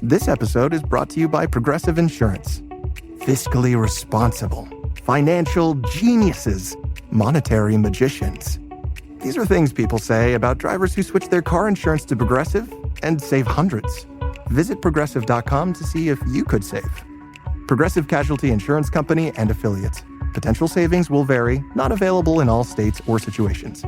This episode is brought to you by Progressive Insurance. Fiscally responsible, financial geniuses, monetary magicians. These are things people say about drivers who switch their car insurance to Progressive and save hundreds. Visit Progressive.com to see if you could save. Progressive Casualty Insurance Company and Affiliates. Potential savings will vary, not available in all states or situations.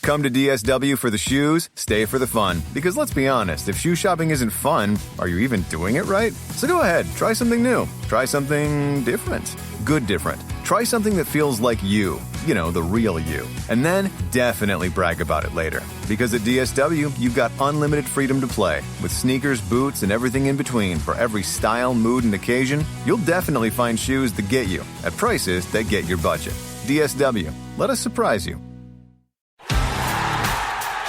Come to DSW for the shoes, stay for the fun. Because let's be honest, if shoe shopping isn't fun, are you even doing it right? So go ahead, try something new. Try something different. Good different. Try something that feels like you. You know, the real you. And then definitely brag about it later. Because at DSW, you've got unlimited freedom to play. With sneakers, boots, and everything in between for every style, mood, and occasion, you'll definitely find shoes that get you at prices that get your budget. DSW. Let us surprise you.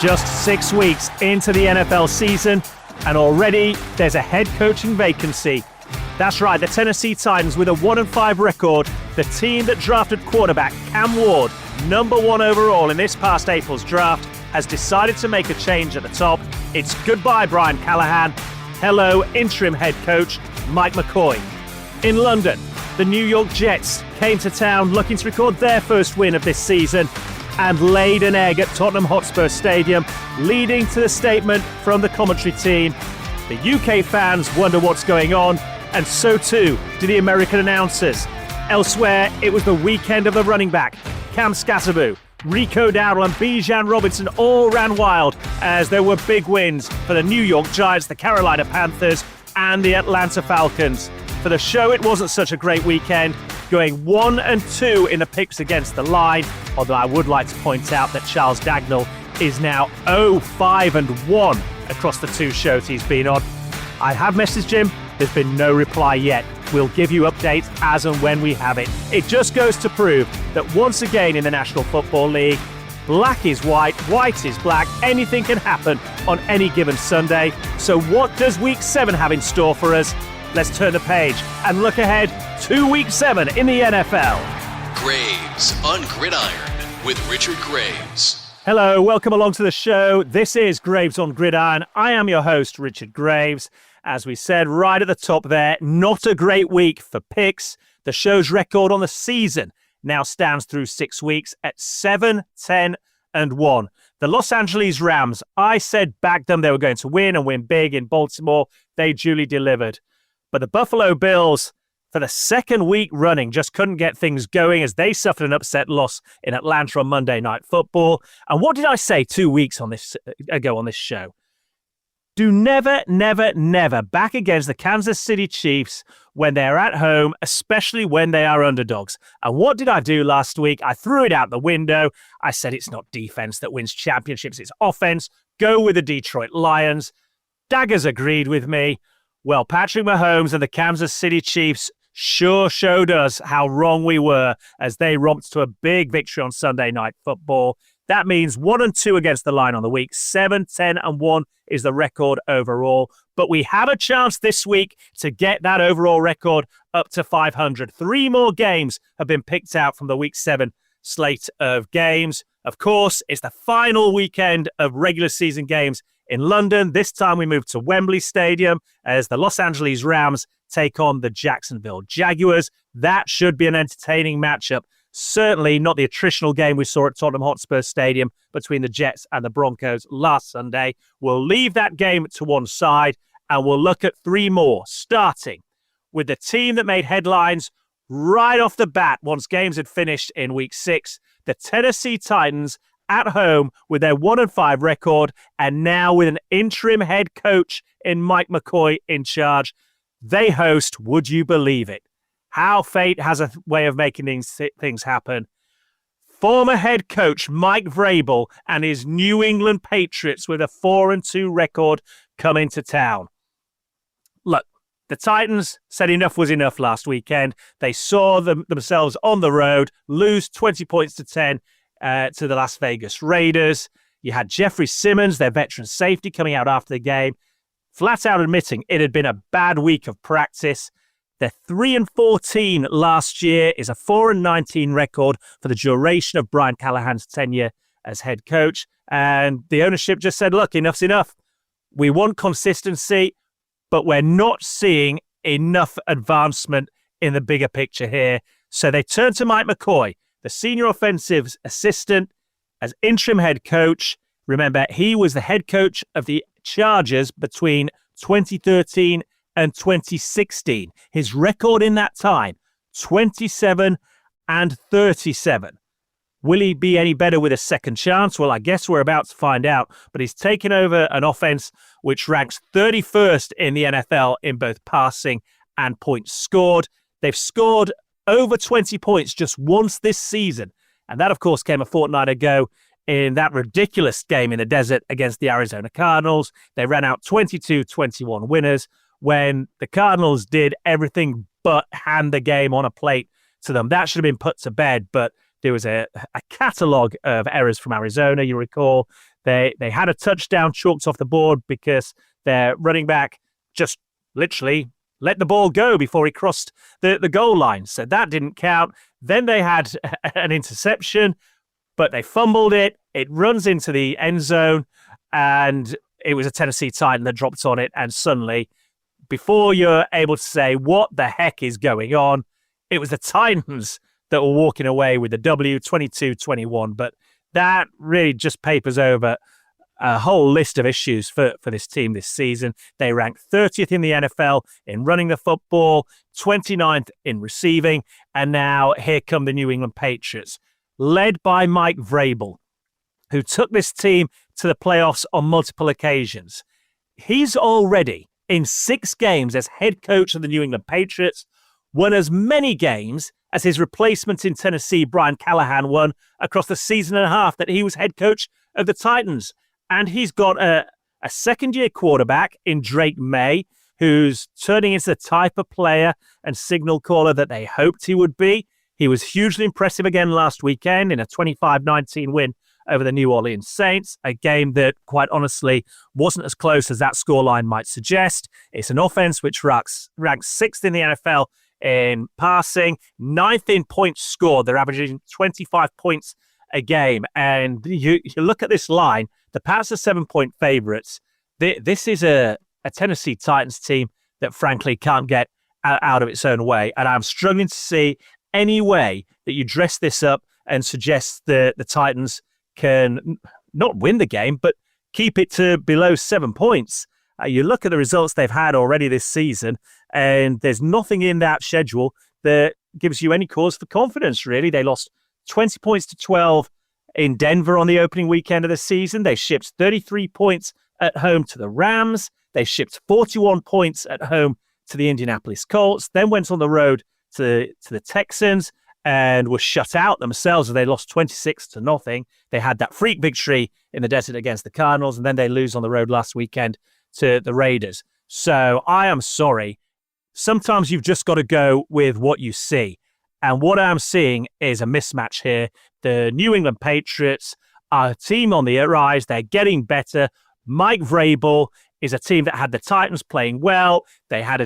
Just 6 weeks into the NFL season, and already there's a head coaching vacancy. That's right, the Tennessee Titans, with a 1-5 record, the team that drafted quarterback Cam Ward, number 1 overall in this past April's draft, has decided to make a change at the top. It's goodbye, Brian Callahan. Hello, interim head coach Mike McCoy. In London, the New York Jets came to town looking to record their first win of this season and laid an egg at Tottenham Hotspur Stadium, leading to the statement from the commentary team. The UK fans wonder what's going on, and so too do the American announcers. Elsewhere, it was the weekend of the running back. Cam Skattebo, Rico Dowdle and Bijan Robinson all ran wild as there were big wins for the New York Giants, the Carolina Panthers, and the Atlanta Falcons. For the show, it wasn't such a great weekend, going 1-2 in the picks against the line, although I would like to point out that Charles Dagnall is now 0-5-1 across the 2 shows he's been on. I have messaged him, there's been no reply yet. We'll give you updates as and when we have it. It just goes to prove that once again in the National Football League, black is white, white is black, anything can happen on any given Sunday. So what does Week 7 have in store for us? Let's turn the page and look ahead to Week 7 in the NFL. Graves on Gridiron with Richard Graves. Hello, welcome along to the show. This is Graves on Gridiron. I am your host, Richard Graves. As we said right at the top there, not a great week for picks. The show's record on the season now stands through 6 weeks at 7-10-1. The Los Angeles Rams, I said bagged them. They were going to win and win big in Baltimore. They duly delivered. But the Buffalo Bills, for the second week running, just couldn't get things going as they suffered an upset loss in Atlanta on Monday Night Football. And what did I say 2 weeks ago on this show? Do never, never, never back against the Kansas City Chiefs when they're at home, especially when they are underdogs. And what did I do last week? I threw it out the window. I said it's not defense that wins championships, it's offense. Go with the Detroit Lions. Daggers agreed with me. Well, Patrick Mahomes and the Kansas City Chiefs sure showed us how wrong we were as they romped to a big victory on Sunday Night Football. That means 1-2 against the line on the week. 7-10-1 is the record overall. But we have a chance this week to get that overall record up to 500. 3 more games have been picked out from the Week 7 slate of games. Of course, it's the final weekend of regular season games in London. This time we move to Wembley Stadium as the Los Angeles Rams take on the Jacksonville Jaguars. That should be an entertaining matchup. Certainly not the attritional game we saw at Tottenham Hotspur Stadium between the Jets and the Broncos last Sunday. We'll leave that game to one side and we'll look at 3 more, starting with the team that made headlines right off the bat once games had finished in Week 6, the Tennessee Titans at home with their 1-5 record and now with an interim head coach in Mike McCoy in charge. They host, would you believe it? How fate has a way of making these things happen. Former head coach Mike Vrabel and his New England Patriots with a 4-2 record come into town. Look, the Titans said enough was enough last weekend. They saw themselves on the road lose 20 points to 10 to the Las Vegas Raiders. You had Jeffrey Simmons, their veteran safety, coming out after the game, flat out admitting it had been a bad week of practice. Their 3-14 last year is a 4-19 record for the duration of Brian Callahan's tenure as head coach. And the ownership just said, look, enough's enough. We want consistency, but we're not seeing enough advancement in the bigger picture here. So they turned to Mike McCoy, the senior offensive assistant, as interim head coach. Remember, he was the head coach of the Chargers between 2013 and 2016. His record in that time, 27 and 37. Will he be any better with a second chance? Well, I guess we're about to find out. But he's taken over an offense which ranks 31st in the NFL in both passing and points scored. They've scored over 20 points just once this season. And that, of course, came a fortnight ago in that ridiculous game in the desert against the Arizona Cardinals. They ran out 22-21 winners when the Cardinals did everything but hand the game on a plate to them. That should have been put to bed, but there was a catalogue of errors from Arizona. You recall they had a touchdown chalked off the board because their running back just literally let the ball go before he crossed the goal line. So that didn't count. Then they had an interception, but they fumbled it. It runs into the end zone, and it was a Tennessee Titan that dropped on it. And suddenly, before you're able to say what the heck is going on, it was the Titans that were walking away with the W, 22-21. But that really just papers over a whole list of issues for this team this season. They ranked 30th in the NFL in running the football, 29th in receiving, and now here come the New England Patriots, led by Mike Vrabel, who took this team to the playoffs on multiple occasions. He's already, in 6 games as head coach of the New England Patriots, won as many games as his replacement in Tennessee, Brian Callahan, won across the season and a half that he was head coach of the Titans. And he's got a second-year quarterback in Drake May, who's turning into the type of player and signal caller that they hoped he would be. He was hugely impressive again last weekend in a 25-19 win over the New Orleans Saints, a game that, quite honestly, wasn't as close as that scoreline might suggest. It's an offense which ranks 6th in the NFL in passing, 9th in points scored. They're averaging 25 points a game. And you look at this line, the Pats are 7-point favorites. This is a Tennessee Titans team that, frankly, can't get out of its own way. And I'm struggling to see any way that you dress this up and suggest that the Titans can not win the game, but keep it to below 7 points. You look at the results they've had already this season, and there's nothing in that schedule that gives you any cause for confidence, really. They lost 20 points to 12 in Denver on the opening weekend of the season. They shipped 33 points at home to the Rams. They shipped 41 points at home to the Indianapolis Colts, then went on the road to the Texans and were shut out themselves as they lost 26-0. They had that freak victory in the desert against the Cardinals, and then they lose on the road last weekend to the Raiders. So I am sorry. Sometimes you've just got to go with what you see. And what I'm seeing is a mismatch here. The New England Patriots are a team on the rise. They're getting better. Mike Vrabel is a team that had the Titans playing well. They had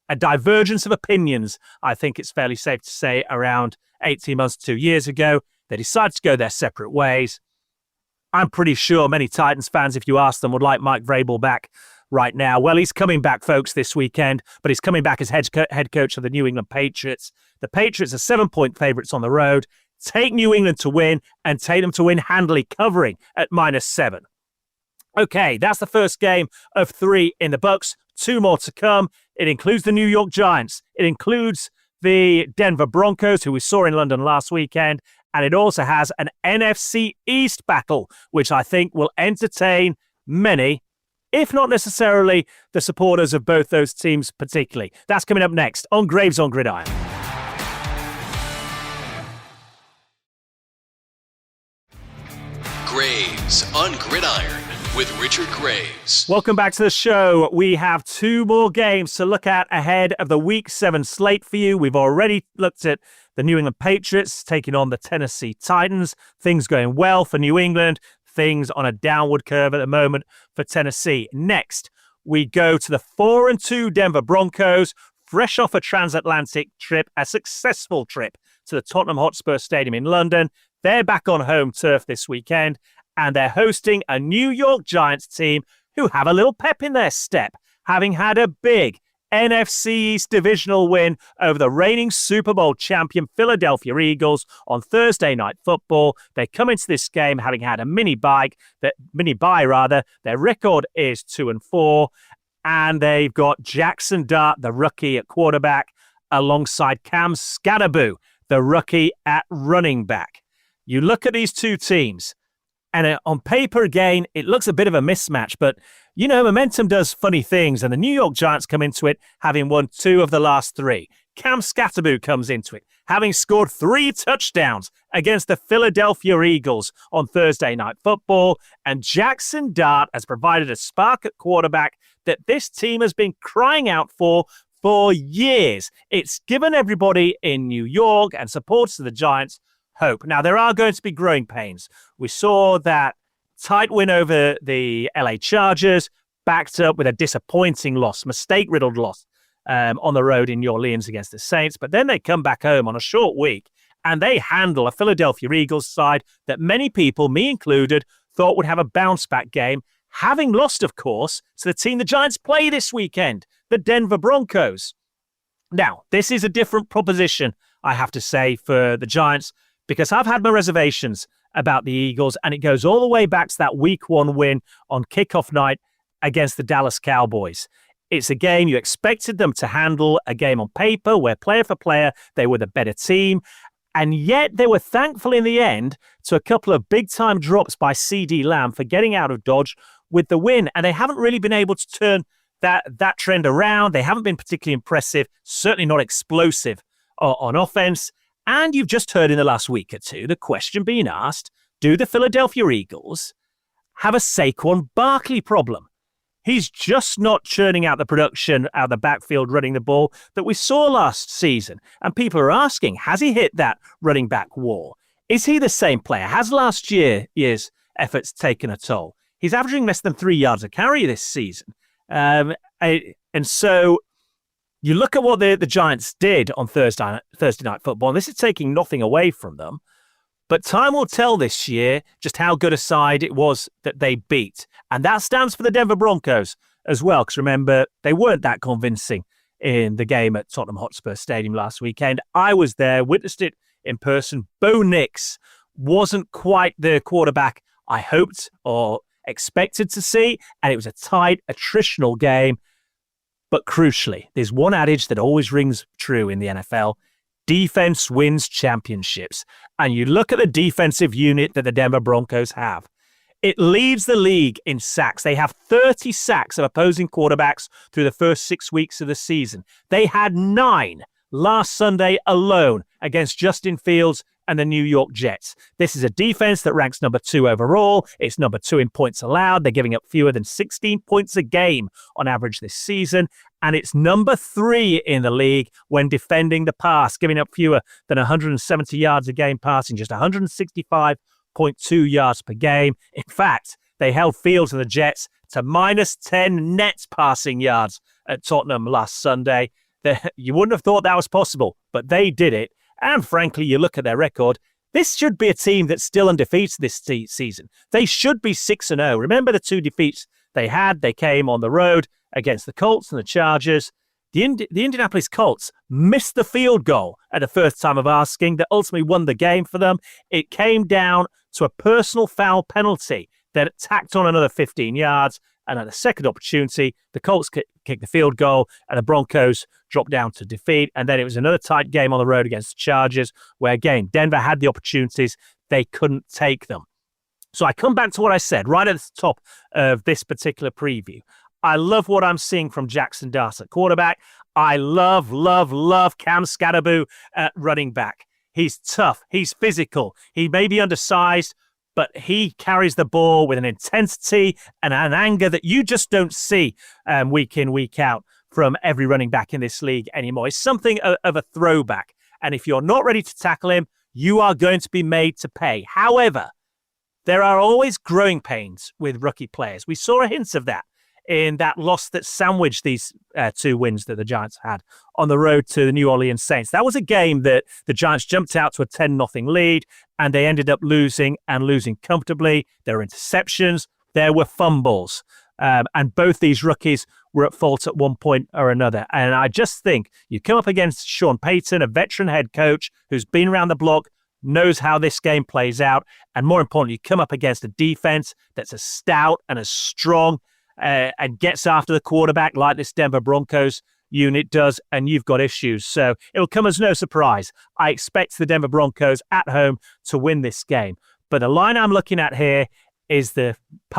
a divergence of opinions, I think it's fairly safe to say, around 18 months to 2 years ago. They decided to go their separate ways. I'm pretty sure many Titans fans, if you ask them, would like Mike Vrabel back right now. Well, he's coming back, folks, this weekend, but he's coming back as head coach of the New England Patriots. The Patriots are 7-point favorites on the road. Take New England to win and take them to win handily, covering at -7. Okay, that's the first game of 3 in the books. 2 more to come. It includes the New York Giants. It includes the Denver Broncos, who we saw in London last weekend. And it also has an NFC East battle, which I think will entertain many, if not necessarily the supporters of both those teams particularly. That's coming up next on Graves on Gridiron. Graves on Gridiron with Richard Graves. Welcome back to the show. We have 2 more games to look at ahead of the Week 7 slate for you. We've already looked at the New England Patriots taking on the Tennessee Titans. Things going well for New England. Things on a downward curve at the moment for Tennessee. Next, we go to the 4-2 Denver Broncos, fresh off a transatlantic trip, a successful trip to the Tottenham Hotspur Stadium in London. They're back on home turf this weekend, and they're hosting a New York Giants team who have a little pep in their step, having had a big NFC East divisional win over the reigning Super Bowl champion Philadelphia Eagles on Thursday Night Football. They come into this game having had a mini bye. Their record is 2-4, and they've got Jackson Dart, the rookie, at quarterback, alongside Cam Scatterboo, the rookie, at running back. You look at these two teams, and on paper, again, it looks a bit of a mismatch, but momentum does funny things, and the New York Giants come into it having won 2 of the last 3. Cam Scatterboo comes into it having scored 3 touchdowns against the Philadelphia Eagles on Thursday Night Football, and Jackson Dart has provided a spark at quarterback that this team has been crying out for years. It's given everybody in New York and supporters of the Giants hope. Now, there are going to be growing pains. We saw that tight win over the LA Chargers, backed up with a disappointing loss, mistake-riddled loss on the road in New Orleans against the Saints. But then they come back home on a short week, and they handle a Philadelphia Eagles side that many people, me included, thought would have a bounce-back game, having lost, of course, to the team the Giants play this weekend, the Denver Broncos. Now, this is a different proposition, I have to say, for the Giants, because I've had my reservations about the Eagles, and it goes all the way back to that Week 1 win on kickoff night against the Dallas Cowboys. It's a game you expected them to handle, a game on paper where player for player, they were the better team, and yet they were thankful in the end to a couple of big-time drops by C.D. Lamb for getting out of Dodge with the win, and they haven't really been able to turn that trend around. They haven't been particularly impressive, certainly not explosive on offense. And you've just heard in the last week or two the question being asked, do the Philadelphia Eagles have a Saquon Barkley problem? He's just not churning out the production out of the backfield running the ball that we saw last season. And people are asking, has he hit that running back wall? Is he the same player? Has last year's efforts taken a toll? He's averaging less than 3 yards a carry this season. And so you look at what the Giants did on Thursday Night Football, and this is taking nothing away from them, but time will tell this year just how good a side it was that they beat. And that stands for the Denver Broncos as well, because remember, they weren't that convincing in the game at Tottenham Hotspur Stadium last weekend. I was there, witnessed it in person. Bo Nix wasn't quite the quarterback I hoped or expected to see, and it was a tight, attritional game. But crucially, there's one adage that always rings true in the NFL. Defense wins championships. And you look at the defensive unit that the Denver Broncos have. It leads the league in sacks. They have 30 sacks of opposing quarterbacks through the first 6 weeks of the season. They had 9 last Sunday alone against Justin Fields and the New York Jets. This is a defense that ranks number 2 overall. It's number 2 in points allowed. They're giving up fewer than 16 points a game on average this season. And it's number 3 in the league when defending the pass, giving up fewer than 170 yards a game passing, just 165.2 yards per game. In fact, they held Fields and the Jets to minus 10 net passing yards at Tottenham last Sunday. You wouldn't have thought that was possible, but they did it. And frankly, you look at their record, this should be a team that's still undefeated this season. They should be 6-0. Remember the 2 defeats they had? They came on the road against the Colts and the Chargers. The Indianapolis Colts missed the field goal at the first time of asking that ultimately won the game for them. It came down to a personal foul penalty that tacked on another 15 yards. And at the second opportunity, the Colts kicked the field goal and the Broncos dropped down to defeat. And then it was another tight game on the road against the Chargers where, again, Denver had the opportunities. They couldn't take them. So I come back to what I said right at the top of this particular preview. I love what I'm seeing from Jackson Dart at quarterback. I love Cam Scatterboo at running back. He's tough. He's physical. He may be undersized, but he carries the ball with an intensity and an anger that you just don't see week in, week out from every running back in this league anymore. It's something of a throwback. And if you're not ready to tackle him, you are going to be made to pay. However, there are always growing pains with rookie players. We saw a hint of that in that loss that sandwiched these 2 wins that the Giants had on the road to the New Orleans Saints. That was a game that the Giants jumped out to a 10-0 lead, and they ended up losing comfortably. There were interceptions. There were fumbles. And both these rookies were at fault at one point or another. And I just think you come up against Sean Payton, a veteran head coach who's been around the block, knows how this game plays out. And more importantly, you come up against a defense that's as stout and as strong and gets after the quarterback like this Denver Broncos unit does, and you've got issues. So it will come as no surprise. I expect the Denver Broncos at home to win this game. But the line I'm looking at here is the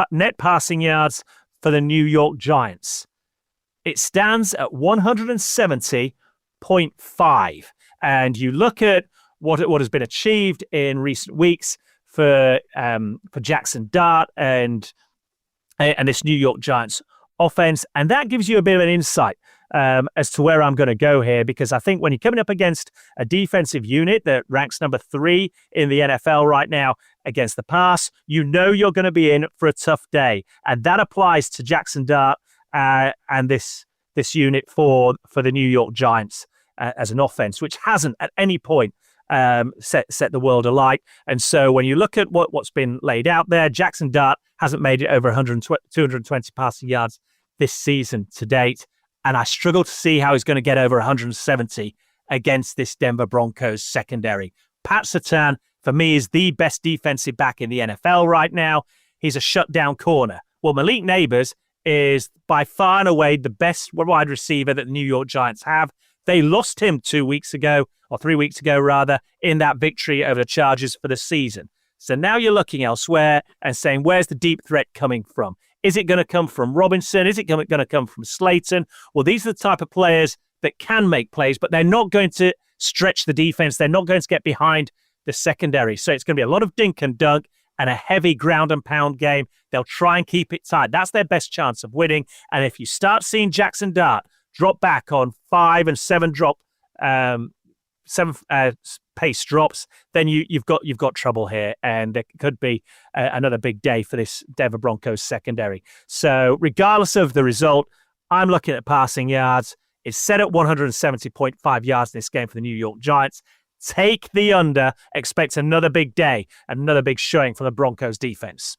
net passing yards for the New York Giants. It stands at 170.5. And you look at what has been achieved in recent weeks for Jackson Dart and this New York Giants offense, and that gives you a bit of an insight as to where I'm going to go here, because I think when you're coming up against a defensive unit that ranks number 3 in the NFL right now against the pass, you know you're going to be in for a tough day, and that applies to Jackson Dart and this unit for the New York Giants as an offense, which hasn't at any point set the world alight. And so when you look at what's been laid out there, Jackson Dart hasn't made it over 220 passing yards this season to date. And I struggle to see how he's going to get over 170 against this Denver Broncos secondary. Pat Surtain, for me, is the best defensive back in the NFL right now. He's a shutdown corner. Well, Malik Neighbors is by far and away the best wide receiver that the New York Giants have. They lost him 3 weeks ago, rather, in that victory over the Chargers for the season. So now you're looking elsewhere and saying, where's the deep threat coming from? Is it going to come from Robinson? Is it going to come from Slayton? Well, these are the type of players that can make plays, but they're not going to stretch the defense. They're not going to get behind the secondary. So it's going to be a lot of dink and dunk and a heavy ground and pound game. They'll try and keep it tight. That's their best chance of winning. And if you start seeing Jackson Dart drop back on 5 and 7 pace drops, then you've got trouble here, and there could be another big day for this Denver Broncos secondary. So regardless of the result, I'm looking at passing yards. It's set at 170.5 yards in this game for the New York Giants. Take the under. Expect another big day, another big showing from the Broncos defense.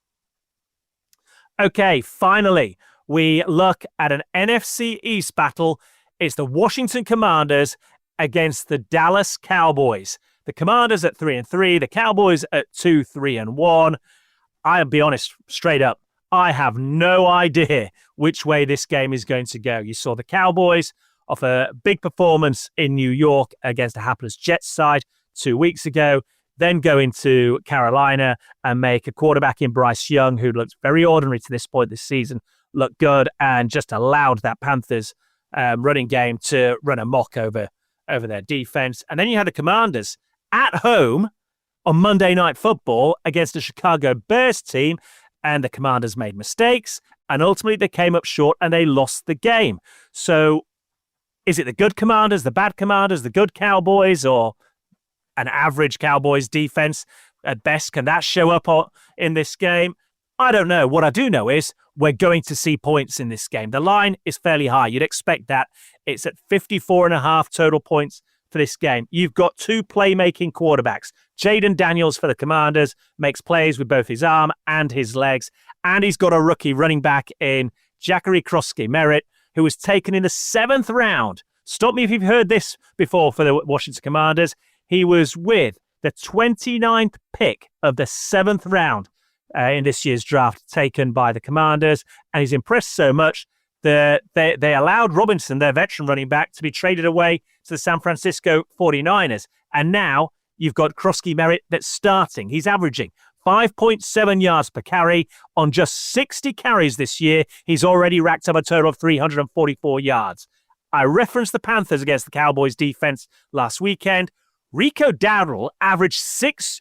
Okay, finally, we look at an NFC East battle. It's the Washington Commanders against the Dallas Cowboys. The Commanders at 3-3, the Cowboys at 2-3-1. I'll be honest, straight up, I have no idea which way this game is going to go. You saw the Cowboys off a big performance in New York against a hapless Jets side 2 weeks ago, then go into Carolina and make a quarterback in Bryce Young, who looked very ordinary to this point this season, look good, and just allowed that Panthers running game to run amok over their defense. And then you had the Commanders at home on Monday Night Football against the Chicago Bears team, and the Commanders made mistakes, and ultimately they came up short and they lost the game. So is it the good Commanders, the bad Commanders, the good Cowboys, or an average Cowboys defense at best? Can that show up in this game? I don't know. What I do know is we're going to see points in this game. The line is fairly high. You'd expect that. It's at 54.5 total points for this game. You've got 2 playmaking quarterbacks. Jaden Daniels for the Commanders makes plays with both his arm and his legs. And he's got a rookie running back in Jackery Krosky-Merritt, who was taken in the 7th round. Stop me if you've heard this before for the Washington Commanders. He was with the 29th pick of the 7th round in this year's draft, taken by the Commanders. And he's impressed so much that they allowed Robinson, their veteran running back, to be traded away to the San Francisco 49ers. And now you've got Krosky-Merritt that's starting. He's averaging 5.7 yards per carry on just 60 carries this year. He's already racked up a total of 344 yards. I referenced the Panthers against the Cowboys defense last weekend. Rico Dowdle averaged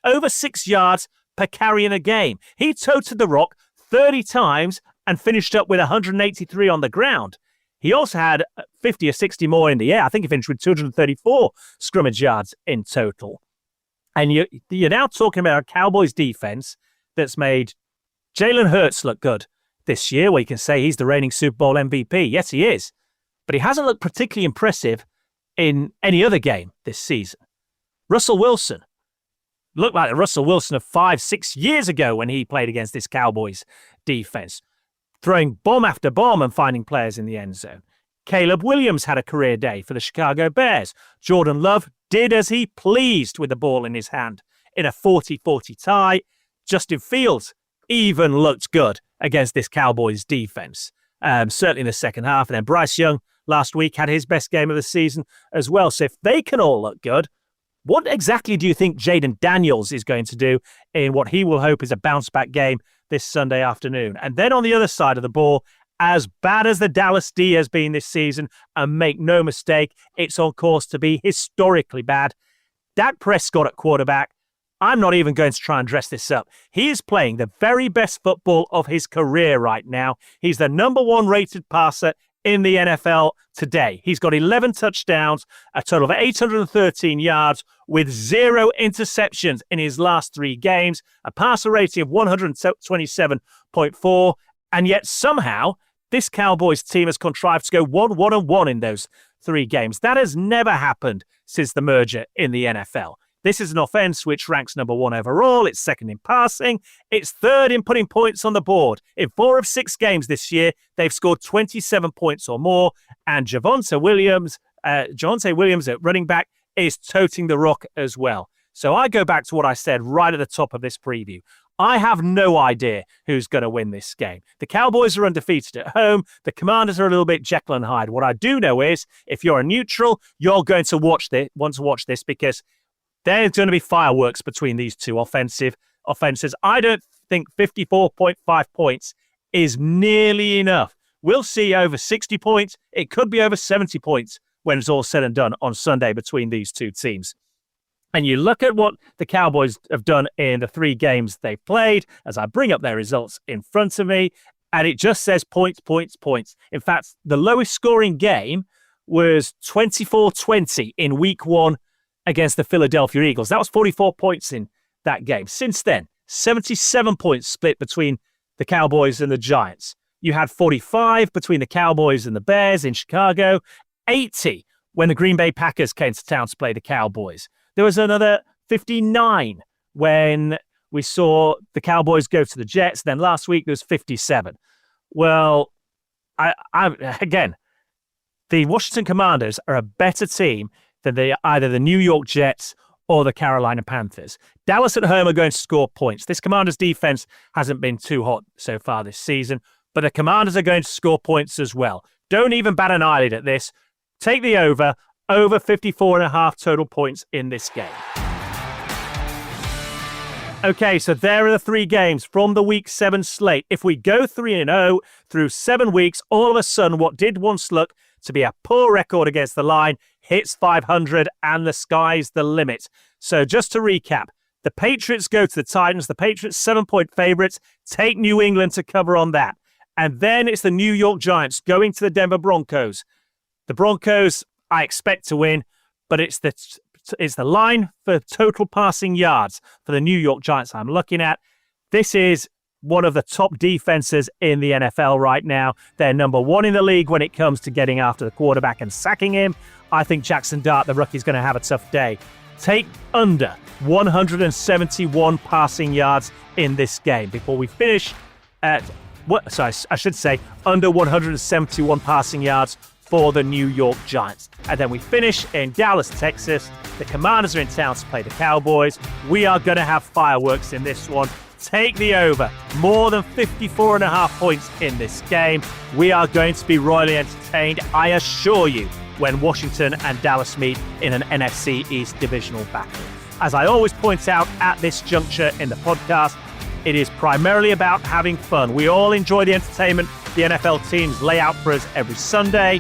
over 6 yards per carry in a game. He toted the rock 30 times and finished up with 183 on the ground. He also had 50 or 60 more in the air. I think he finished with 234 scrimmage yards in total. And you're now talking about a Cowboys defense that's made Jalen Hurts look good this year. Well, you can say he's the reigning Super Bowl MVP. Yes, he is. But he hasn't looked particularly impressive in any other game this season. Russell Wilson looked like the Russell Wilson of 5-6 years ago when he played against this Cowboys defense, throwing bomb after bomb and finding players in the end zone. Caleb Williams had a career day for the Chicago Bears. Jordan Love did as he pleased with the ball in his hand in a 40-40 tie. Justin Fields even looked good against this Cowboys defense, certainly in the second half. And then Bryce Young last week had his best game of the season as well. So if they can all look good, what exactly do you think Jaden Daniels is going to do in what he will hope is a bounce-back game this Sunday afternoon? And then on the other side of the ball, as bad as the Dallas D has been this season, and make no mistake, it's on course to be historically bad, Dak Prescott at quarterback, I'm not even going to try and dress this up. He is playing the very best football of his career right now. He's the number 1 rated passer in the NFL today. He's got 11 touchdowns, a total of 813 yards with 0 interceptions in his last 3 games, a passer rating of 127.4, and yet somehow this Cowboys team has contrived to go 1-1-1 in those 3 games. That has never happened since the merger in the NFL. This is an offense which ranks number 1 overall. It's second in passing. It's third in putting points on the board. In 4 of 6 games this year, they've scored 27 points or more. And Javonte Williams at running back is toting the rock as well. So I go back to what I said right at the top of this preview. I have no idea who's going to win this game. The Cowboys are undefeated at home. The Commanders are a little bit Jekyll and Hyde. What I do know is if you're a neutral, you're going to want to watch this because there's going to be fireworks between these two offenses. I don't think 54.5 points is nearly enough. We'll see over 60 points. It could be over 70 points when it's all said and done on Sunday between these two teams. And you look at what the Cowboys have done in the 3 games they've played, as I bring up their results in front of me, and it just says points, points, points. In fact, the lowest scoring game was 24-20 in week 1 against the Philadelphia Eagles. That was 44 points in that game. Since then, 77 points split between the Cowboys and the Giants. You had 45 between the Cowboys and the Bears in Chicago, 80 when the Green Bay Packers came to town to play the Cowboys. There was another 59 when we saw the Cowboys go to the Jets. Then last week there was 57. Well, again, the Washington Commanders are a better team than either the New York Jets or the Carolina Panthers. Dallas at home are going to score points. This Commanders defense hasn't been too hot so far this season, but the Commanders are going to score points as well. Don't even bat an eyelid at this. Take the over 54.5 total points in this game. Okay, so there are the 3 games from the Week 7 slate. If we go 3-0 through 7 weeks, all of a sudden what did once look to be a poor record against the line hits 500 and the sky's the limit. So just to recap, the Patriots go to the Titans. The Patriots 7-point favorites. Take New England to cover on that. And then it's the New York Giants going to the Denver Broncos. The Broncos, I expect to win, but it's the line for total passing yards for the New York Giants I'm looking at. This is one of the top defenses in the NFL right now. They're number 1 in the league when it comes to getting after the quarterback and sacking him. I think Jackson Dart, the rookie, is going to have a tough day. Take under 171 passing yards in this game before we finish at I should say under 171 passing yards for the New York Giants. And then we finish in Dallas, Texas. The Commanders are in town to play the Cowboys. We are going to have fireworks in this one. Take the over. More than 54.5 points in this game. We are going to be royally entertained, I assure you, when Washington and Dallas meet in an NFC East divisional battle. As I always point out at this juncture in the podcast, it is primarily about having fun. We all enjoy the entertainment the NFL teams lay out for us every Sunday.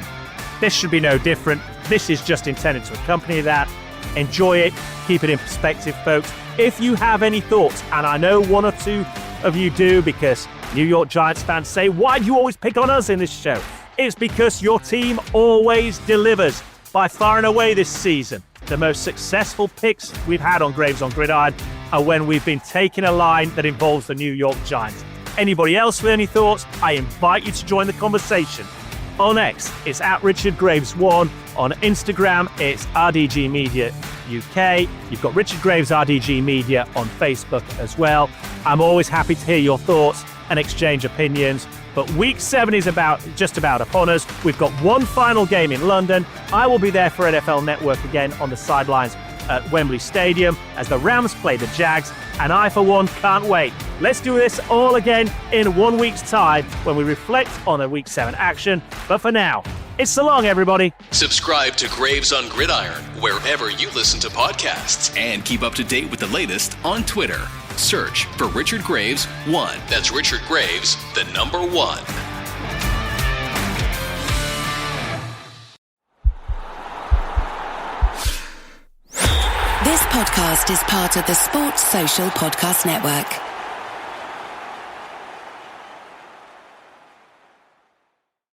This should be no different. This is just intended to accompany that. Enjoy it. Keep it in perspective, folks. If you have any thoughts, and I know 1 or 2 of you do because New York Giants fans say, why do you always pick on us in this show? It's because your team always delivers. By far and away this season, the most successful picks we've had on Graves on Gridiron are when we've been taking a line that involves the New York Giants. Anybody else with any thoughts? I invite you to join the conversation. On X, it's at Richard Graves 1. On Instagram, it's RDG Media UK. You've got Richard Graves RDG Media on Facebook as well. I'm always happy to hear your thoughts and exchange opinions. But week 7 is just about upon us. We've got one final game in London. I will be there for NFL Network again on the sidelines at Wembley Stadium as the Rams play the Jags, and I, for one, can't wait. Let's do this all again in 1 week's time when we reflect on the Week 7 action. But for now, it's so long, everybody. Subscribe to Graves on Gridiron wherever you listen to podcasts, and keep up to date with the latest on Twitter. Search for Richard Graves 1. That's Richard Graves, the number 1. This podcast is part of the Sports Social Podcast Network.